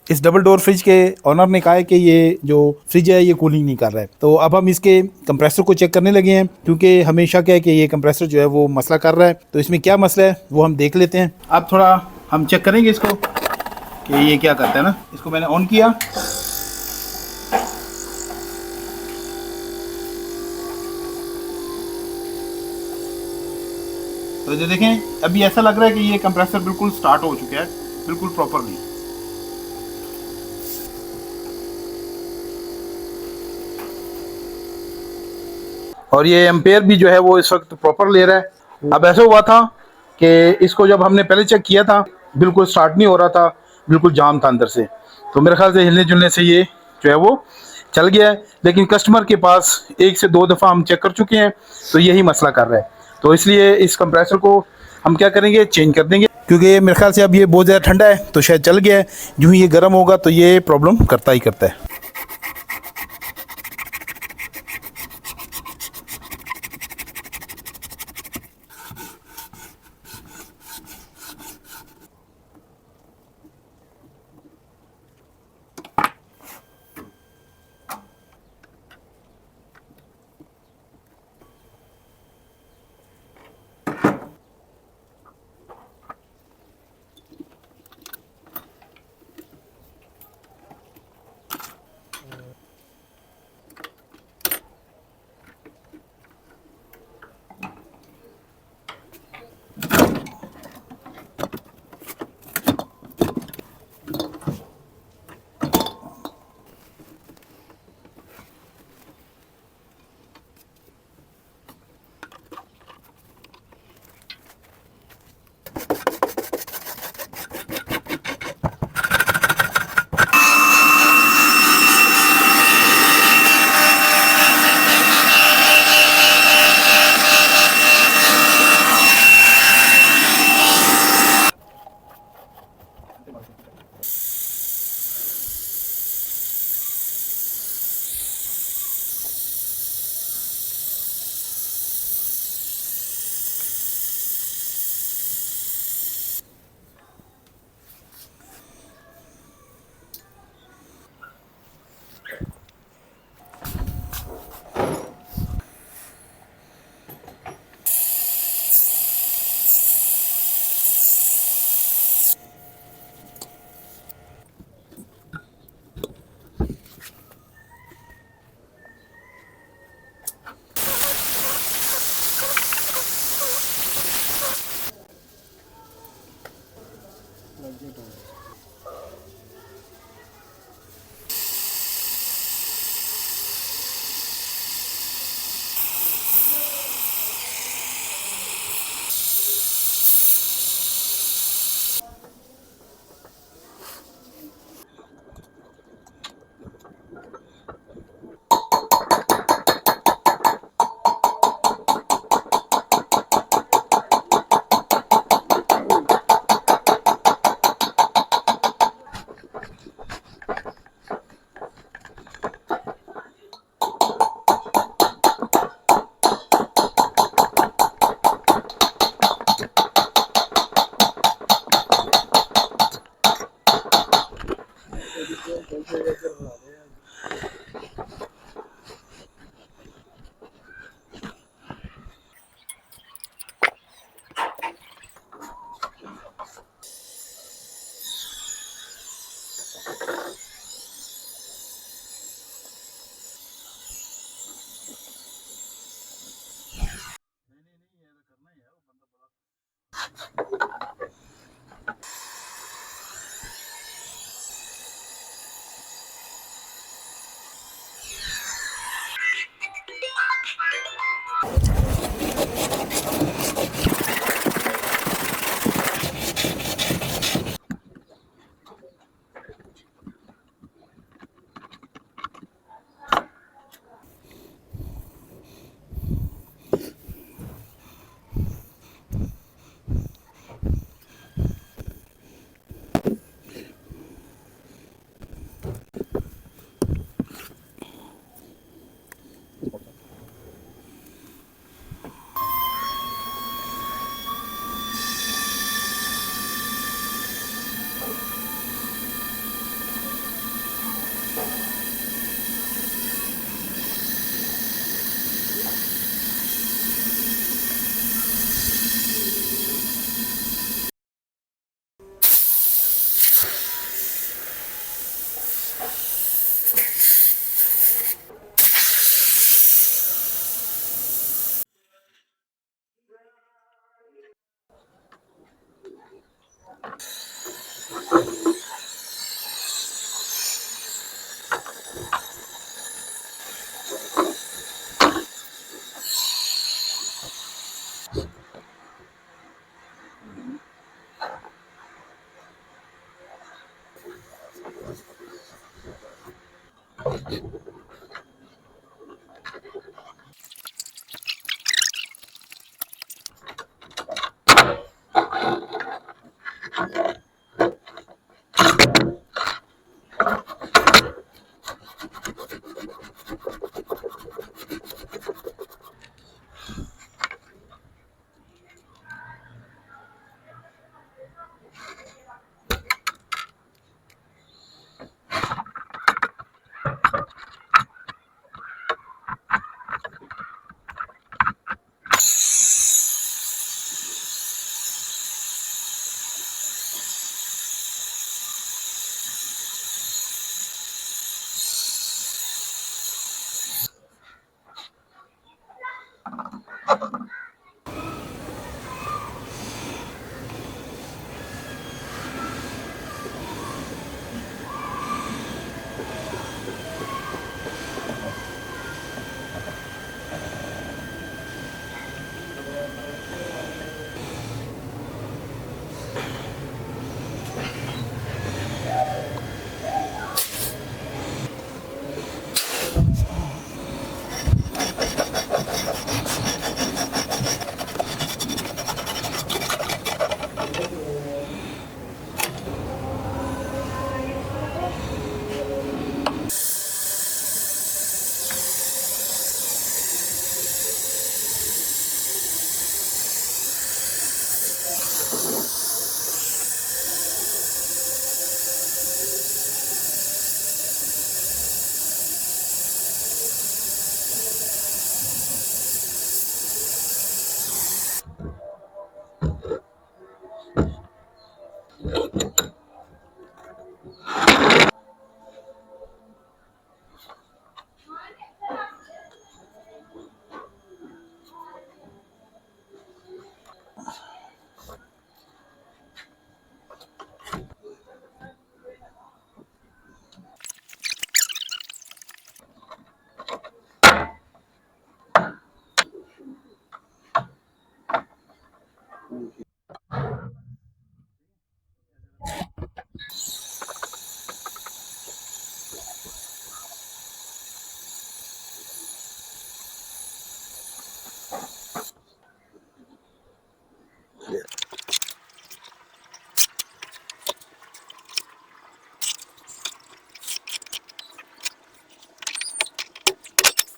इस double door fridge के honour ने कहा है कि ये जो फ्रिज है ये कूलिंग नहीं कर रहा है। तो अब हम इसके कंप्रेसर को चेक करने लगे हैं, क्योंकि हमेशा क्या है कि ये कंप्रेसर जो है वो मसला कर रहा है। तो इसमें क्या मसला है वो हम देख लेते हैं। अब थोड़ा हम चेक करेंगे इसको कि ये क्या करता है ना। इसको मैंने ऑन किया, तो ये देखें अभी ऐसा लग रहा है कि ये कंप्रेसर बिल्कुल स्टार्ट हो चुका है, बिल्कुल प्रॉपरली। और ये एम्पेयर भी जो है वो इस वक्त प्रॉपर ले रहा है। अब ऐसा हुआ था कि इसको जब हमने पहले चेक किया था बिल्कुल स्टार्ट नहीं हो रहा था, बिल्कुल जाम था अंदर से। तो मेरे ख्याल से हिलने जुलने से ये जो है वो चल गया है। लेकिन कस्टमर के पास 1 से 2 दफ़ा हम चेक कर चुके हैं, तो यही मसला कर रहा है। तो इसलिए इस कंप्रेसर को हम क्या करेंगे, चेंज कर देंगे, क्योंकि मेरे ख्याल से अब ये बहुत ज़्यादा ठंडा है तो शायद चल गया है। यूँ ही ये गर्म होगा तो ये प्रॉब्लम करता ही करता है।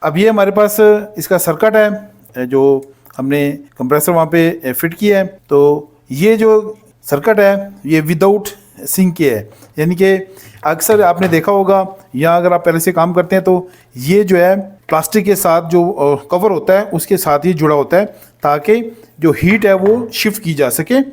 अब ये हमारे पास इसका सर्किट है जो हमने कंप्रेसर वहाँ पे फिट किया है। तो ये जो सर्किट है ये विदाउट सिंक के है, यानी कि अक्सर आपने देखा होगा या अगर आप पहले से काम करते हैं तो ये जो है प्लास्टिक के साथ जो कवर होता है उसके साथ ही जुड़ा होता है, ताकि जो हीट है वो शिफ्ट की जा सके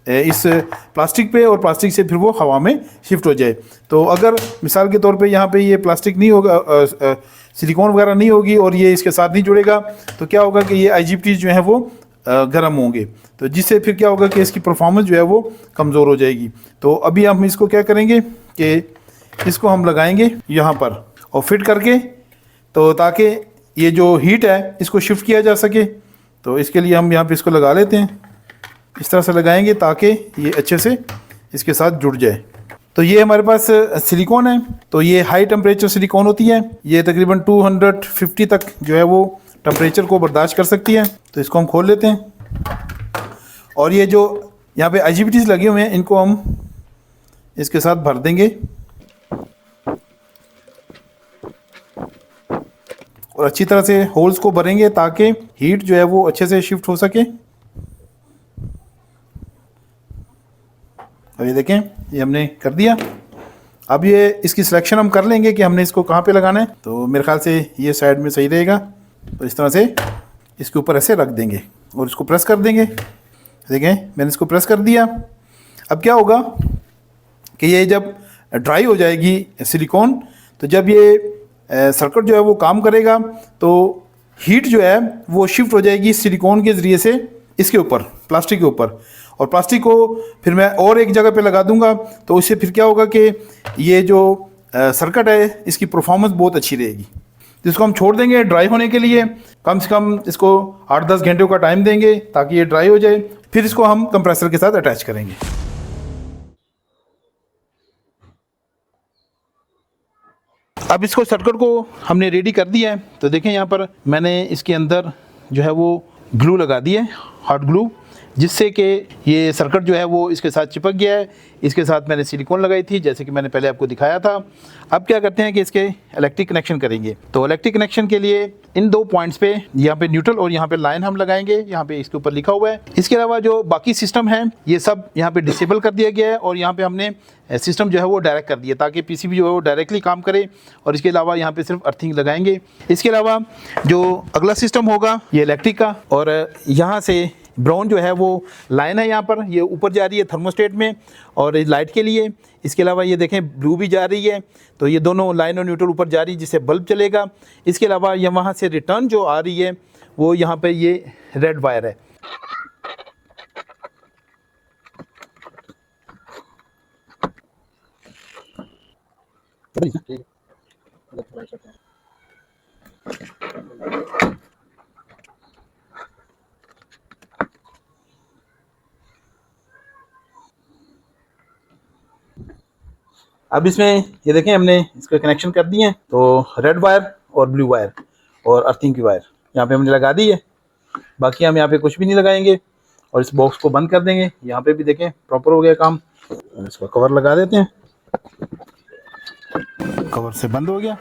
इस प्लास्टिक पे और प्लास्टिक से फिर वो हवा में शिफ्ट हो जाए। तो अगर मिसाल के तौर पे यहाँ पे ये प्लास्टिक नहीं होगा, सिलिकॉन वगैरह नहीं होगी और ये इसके साथ नहीं जुड़ेगा, तो क्या होगा कि ये IGBTs जो हैं वो गर्म होंगे, तो जिससे फिर क्या होगा कि इसकी परफॉर्मेंस जो है वो कमज़ोर हो जाएगी। तो अभी हम इसको क्या करेंगे कि इसको हम लगाएंगे यहाँ पर और फिट करके, तो ताकि ये जो हीट है इसको शिफ्ट किया जा सके। तो इसके लिए हम यहाँ पे इसको लगा लेते हैं, इस तरह से लगाएंगे ताकि ये अच्छे से इसके साथ जुड़ जाए। तो ये हमारे पास सिलिकॉन है, तो ये हाई टेम्परेचर सिलिकॉन होती है, ये तकरीबन 250 तक जो है वो टेम्परेचर को बर्दाश्त कर सकती है। तो इसको हम खोल लेते हैं और ये जो यहाँ पे IGBTs लगे हुए हैं इनको हम इसके साथ भर देंगे और अच्छी तरह से होल्स को भरेंगे ताकि हीट जो है वो अच्छे से शिफ्ट हो सके। अब ये देखें ये हमने कर दिया। अब ये इसकी सिलेक्शन हम कर लेंगे कि हमने इसको कहाँ पे लगाना है। तो मेरे ख्याल से ये साइड में सही रहेगा, तो इस तरह से इसके ऊपर ऐसे रख देंगे और इसको प्रेस कर देंगे। देखें मैंने इसको प्रेस कर दिया। अब क्या होगा कि ये जब ड्राई हो जाएगी सिलिकॉन, तो जब ये सर्किट जो है वो काम करेगा तो हीट जो है वो शिफ्ट हो जाएगी सिलिकॉन के ज़रिए से इसके ऊपर, प्लास्टिक के ऊपर, और प्लास्टिक को फिर मैं और एक जगह पे लगा दूंगा। तो उससे फिर क्या होगा कि ये जो सर्किट है इसकी परफॉर्मेंस बहुत अच्छी रहेगी। तो इसको हम छोड़ देंगे ड्राई होने के लिए, कम से कम इसको 8-10 घंटे का टाइम देंगे ताकि ये ड्राई हो जाए। फिर इसको हम कंप्रेसर के साथ अटैच करेंगे। अब इसको सर्किट को हमने रेडी कर दिया है। तो देखें यहाँ पर मैंने इसके अंदर जो है वो ग्लू लगा दी है, हॉट ग्लू, जिससे कि ये सर्किट जो है वो इसके साथ चिपक गया है। इसके साथ मैंने सिलिकॉन लगाई थी, जैसे कि मैंने पहले आपको दिखाया था। अब क्या करते हैं कि इसके इलेक्ट्रिक कनेक्शन करेंगे। तो इलेक्ट्रिक कनेक्शन के लिए इन 2 पॉइंट्स पे, यहाँ पे न्यूट्रल और यहाँ पे लाइन हम लगाएंगे, यहाँ पे इसके ऊपर लिखा हुआ है। इसके अलावा जो बाकी सिस्टम है ये सब यहाँ पे डिसेबल कर दिया गया है, और यहाँ पे हमने सिस्टम जो है वो डायरेक्ट कर दिया, ताकि पीसीबी जो है वो डायरेक्टली काम करे। और इसके अलावा यहाँ पे सिर्फ अर्थिंग लगाएंगे। इसके अलावा जो अगला सिस्टम होगा ये इलेक्ट्रिक का, और यहाँ से ब्राउन जो है वो लाइन है, यहाँ पर ये ऊपर जा रही है थर्मोस्टेट में और लाइट के लिए। इसके अलावा ये देखें ब्लू भी जा रही है, तो ये दोनों लाइन और न्यूट्रल ऊपर जा रही है, जिससे बल्ब चलेगा। इसके अलावा ये वहाँ से रिटर्न जो आ रही है वो यहाँ पे ये रेड वायर है। अब इसमें ये देखें हमने इसका कनेक्शन कर दिए हैं। तो रेड वायर और ब्लू वायर और अर्थिंग की वायर यहाँ पे हमने लगा दी है। बाकी हम यहाँ पे कुछ भी नहीं लगाएंगे और इस बॉक्स को बंद कर देंगे। यहाँ पे भी देखें प्रॉपर हो गया काम। इसका कवर लगा देते हैं, कवर से बंद हो गया।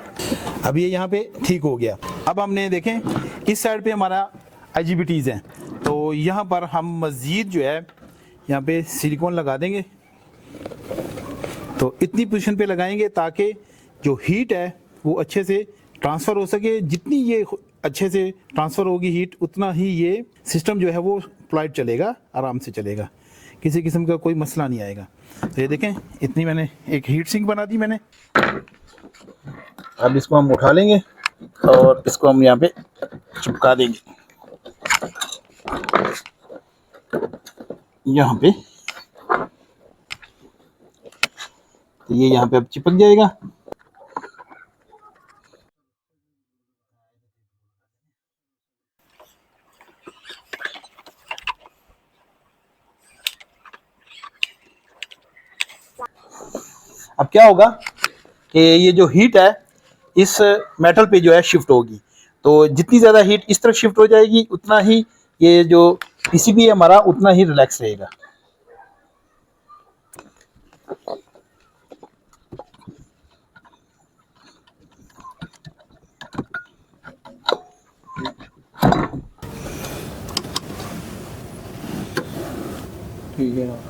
अब ये यहाँ पे ठीक हो गया। अब हमने देखें इस साइड पे हमारा IGBTs हैं, तो यहाँ पर हम मज़ीद जो है यहाँ पे सिलिकॉन लगा देंगे। तो इतनी पोजीशन पे लगाएंगे ताकि जो हीट है वो अच्छे से ट्रांसफ़र हो सके। जितनी ये अच्छे से ट्रांसफ़र होगी हीट, उतना ही ये सिस्टम जो है वो फ्लाइट चलेगा, आराम से चलेगा, किसी किस्म का कोई मसला नहीं आएगा। तो ये देखें इतनी मैंने एक हीट सिंक बना दी मैंने। अब इसको हम उठा लेंगे और इसको हम यहाँ पे चिपका देंगे यहाँ पे। तो ये यहाँ पे अब चिपक जाएगा। अब क्या होगा कि ये जो हीट है इस मेटल पे जो है शिफ्ट होगी। तो जितनी ज़्यादा हीट इस तरफ शिफ्ट हो जाएगी, उतना ही ये जो पीसीबी है हमारा उतना ही रिलैक्स रहेगा। ठीक है।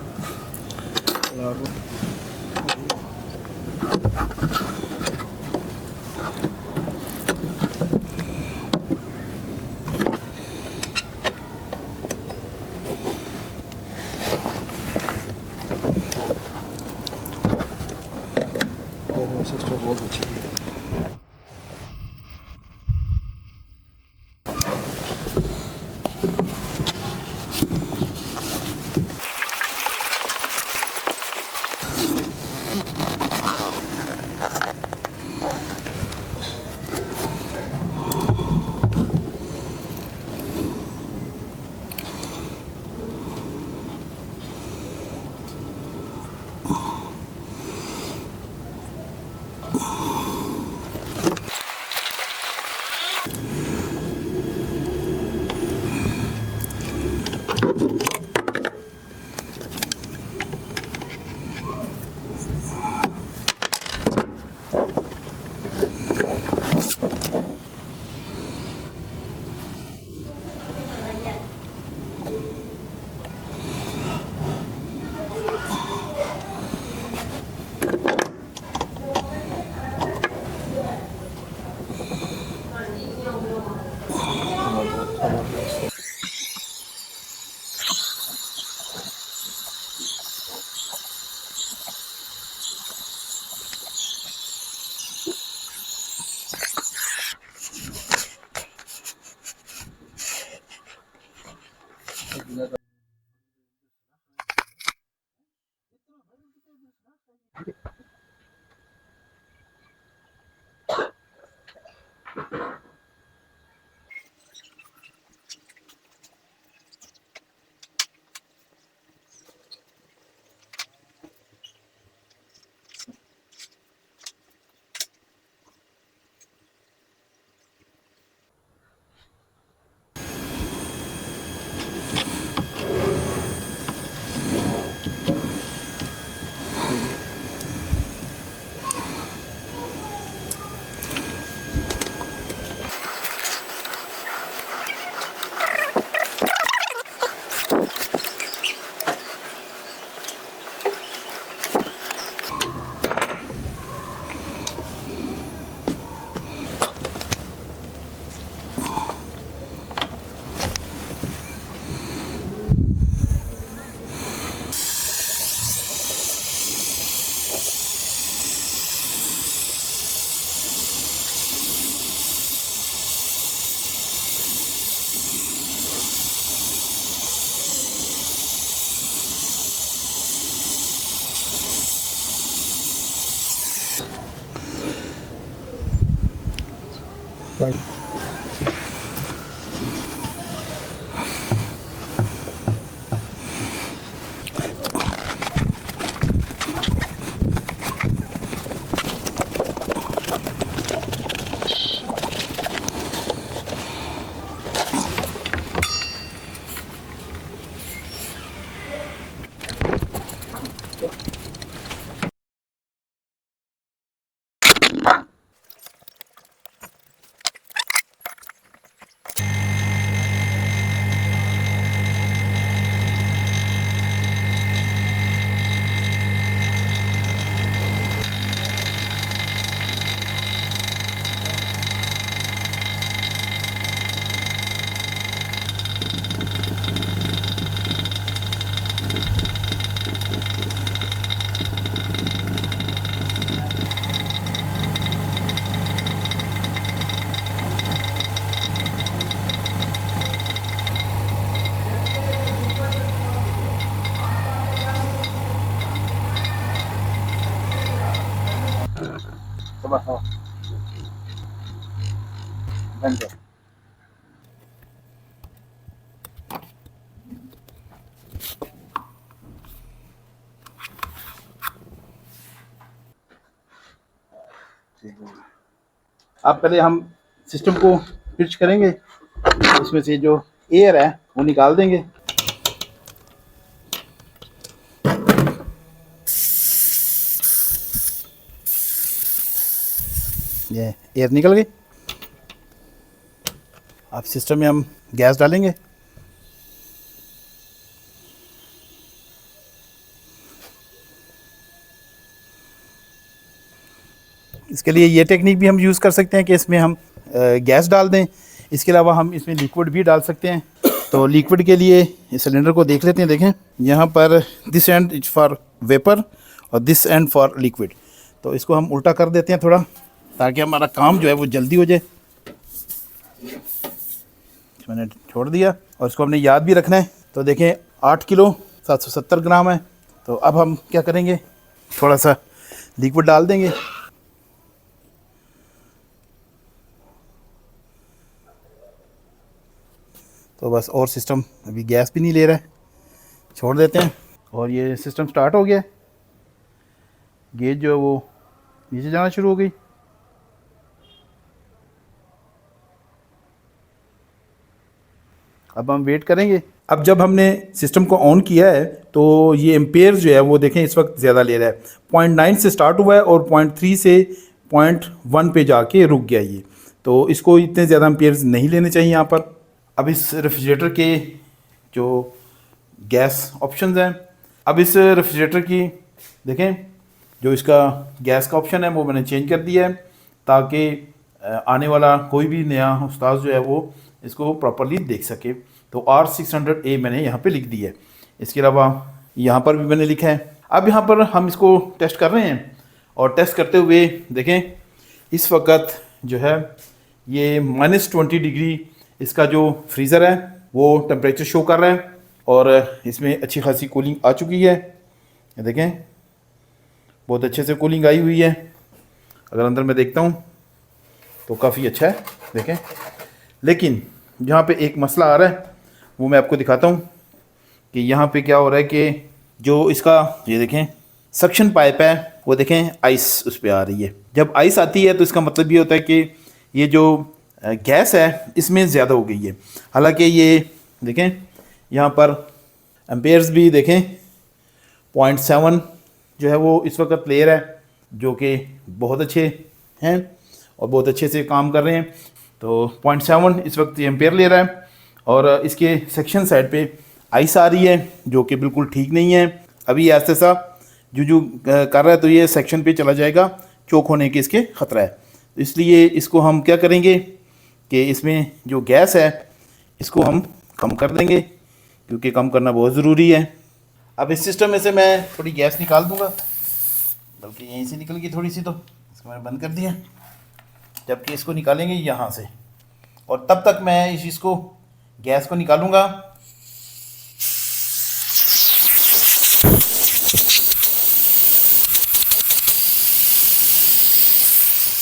सिस्टर बहुत अच्छी है। बंद कर। अब पहले हम सिस्टम को स्विच करेंगे, इसमें से जो एयर है वो निकाल देंगे। ये एयर निकल गई। अब सिस्टम में हम गैस डालेंगे। इसके लिए ये टेक्निक भी हम यूज़ कर सकते हैं कि इसमें हम गैस डाल दें। इसके अलावा हम इसमें लिक्विड भी डाल सकते हैं। तो लिक्विड के लिए इस सिलेंडर को देख लेते हैं। देखें यहाँ पर this and is for vapour और दिस एंड फॉर लिक्विड। तो इसको हम उल्टा कर देते हैं थोड़ा, ताकि हमारा काम जो है वो जल्दी हो जाए। मैंने छोड़ दिया और इसको हमने याद भी रखना है। तो देखें 8 किलो 770 ग्राम है। तो अब हम क्या करेंगे, थोड़ा सा लिक्विड डाल देंगे। तो बस, और सिस्टम अभी गैस भी नहीं ले रहा है, छोड़ देते हैं। और ये सिस्टम स्टार्ट हो गया। गेज जो है वो नीचे जाना शुरू हो गई। अब हम वेट करेंगे। अब जब हमने सिस्टम को ऑन किया है तो ये एम्पेयर जो है वो देखें इस वक्त ज़्यादा ले रहा है। 0.9 से स्टार्ट हुआ है और 0.3 से 0.1 पे जाके रुक गया ये। तो इसको इतने ज़्यादा एम्पेयर्स नहीं लेने चाहिए यहाँ पर। अब इस रेफ्रिजरेटर के जो गैस ऑप्शंस हैं, अब इस रेफ्रिजरेटर की देखें जो इसका गैस का ऑप्शन है वो मैंने चेंज कर दिया है, ताकि आने वाला कोई भी नया उस्ताद जो है वो इसको प्रॉपर्ली देख सके। तो R600A मैंने यहाँ पे लिख दिया है। इसके अलावा यहाँ पर भी मैंने लिखा है। अब यहाँ पर हम इसको टेस्ट कर रहे हैं और टेस्ट करते हुए देखें इस वक्त जो है ये -20 डिग्री इसका जो फ्रीज़र है वो टेम्परेचर शो कर रहा है और इसमें अच्छी खासी कूलिंग आ चुकी है। ये देखें बहुत अच्छे से कूलिंग आई हुई है। अगर अंदर मैं देखता हूँ तो काफ़ी अच्छा है देखें। लेकिन यहाँ पे एक मसला आ रहा है, वो मैं आपको दिखाता हूँ कि यहाँ पे क्या हो रहा है कि जो इसका ये देखें सक्शन पाइप है वो देखें आइस उस पर आ रही है। जब आइस आती है तो इसका मतलब ये होता है कि ये जो गैस है इसमें ज़्यादा हो गई है। हालांकि ये देखें यहाँ पर एम्पेयर्स भी देखें 0.7 जो है वो इस वक्त ले रहा है, जो कि बहुत अच्छे हैं और बहुत अच्छे से काम कर रहे हैं। तो 0.7 इस वक्त एम्पेयर ले रहा है और इसके सेक्शन साइड पे आइस आ रही है जो कि बिल्कुल ठीक नहीं है। अभी ऐसे सा जू कर रहा है तो ये सेक्शन पे चला जाएगा, चोक होने के इसके ख़तरा है। तो इसलिए इसको हम क्या करेंगे कि इसमें जो गैस है इसको हम कम कर देंगे, क्योंकि कम करना बहुत ज़रूरी है। अब इस सिस्टम में से मैं थोड़ी गैस निकाल दूंगा, बल्कि यहीं से निकल गई थोड़ी सी, तो इसको मैंने बंद कर दिया। जबकि इसको निकालेंगे यहाँ से, और तब तक मैं इस चीज़ को गैस को निकालूंगा।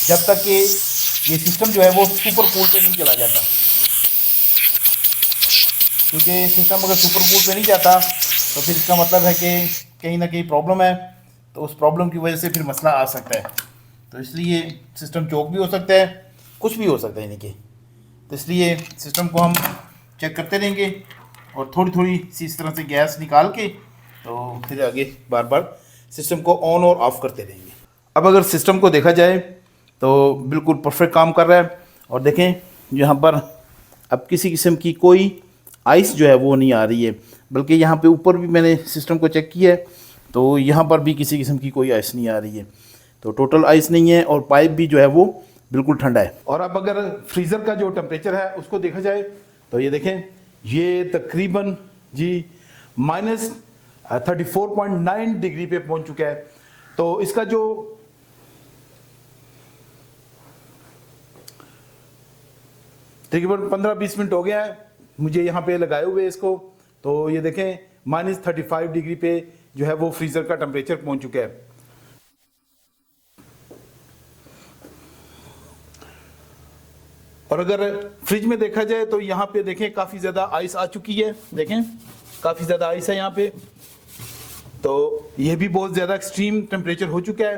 जब तक कि ये सिस्टम जो है वो सुपर कूल पे नहीं चला जाता, क्योंकि सिस्टम अगर सुपर कूल पे नहीं जाता तो फिर इसका मतलब है कि कहीं ना कहीं प्रॉब्लम है, तो उस प्रॉब्लम की वजह से फिर मसला आ सकता है। तो इसलिए सिस्टम चौक भी हो सकता है, कुछ भी हो सकता है यानी कि, तो इसलिए सिस्टम को हम चेक करते रहेंगे और थोड़ी थोड़ी सी इस तरह से गैस निकाल के तो फिर आगे बार बार सिस्टम को ऑन और ऑफ करते रहेंगे। अब अगर सिस्टम को देखा जाए तो बिल्कुल परफेक्ट काम कर रहा है, और देखें यहाँ पर अब किसी किस्म की कोई आइस जो है वो नहीं आ रही है, बल्कि यहाँ पे ऊपर भी मैंने सिस्टम को चेक किया है तो यहाँ पर भी किसी किस्म की कोई आइस नहीं आ रही है, तो टोटल आइस नहीं है, और पाइप भी जो है वो बिल्कुल ठंडा है। और अब अगर फ्रीज़र का जो टेम्परेचर है उसको देखा जाए तो ये देखें, ये तकरीबन जी -34.9 डिग्री पे पहुंच चुका है। तो इसका जो तकरीबन 15-20 मिनट हो गया है मुझे यहाँ पे लगाए हुए इसको, तो ये देखें -35 डिग्री पे जो है वो फ्रीज़र का टेम्परेचर पहुंच चुका है। और अगर फ्रिज में देखा जाए तो यहाँ पे देखें काफ़ी ज़्यादा आइस आ चुकी है, देखें काफ़ी ज़्यादा आइस है यहाँ पे, तो ये भी बहुत ज़्यादा एक्सट्रीम टेम्परेचर हो चुका है।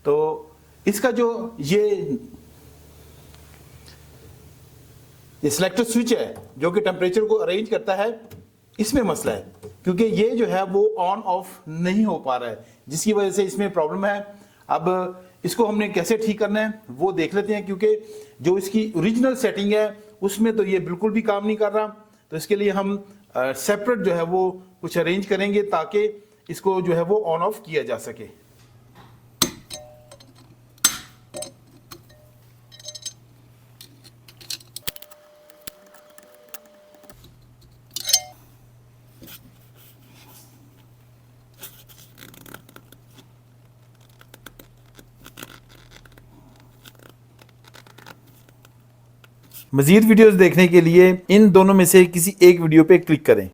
तो इसका जो ये सिलेक्टर स्विच है जो कि टेम्परेचर को अरेंज करता है, इसमें मसला है, क्योंकि ये जो है वो ऑन ऑफ नहीं हो पा रहा है, जिसकी वजह से इसमें प्रॉब्लम है। अब इसको हमने कैसे ठीक करना है वो देख लेते हैं, क्योंकि जो इसकी ओरिजिनल सेटिंग है उसमें तो ये बिल्कुल भी काम नहीं कर रहा। तो इसके लिए हम सेपरेट जो है वो कुछ अरेंज करेंगे ताकि इसको जो है वो ऑन ऑफ किया जा सके। मज़ीद वीडियोस देखने के लिए इन दोनों में से किसी एक वीडियो पे क्लिक करें।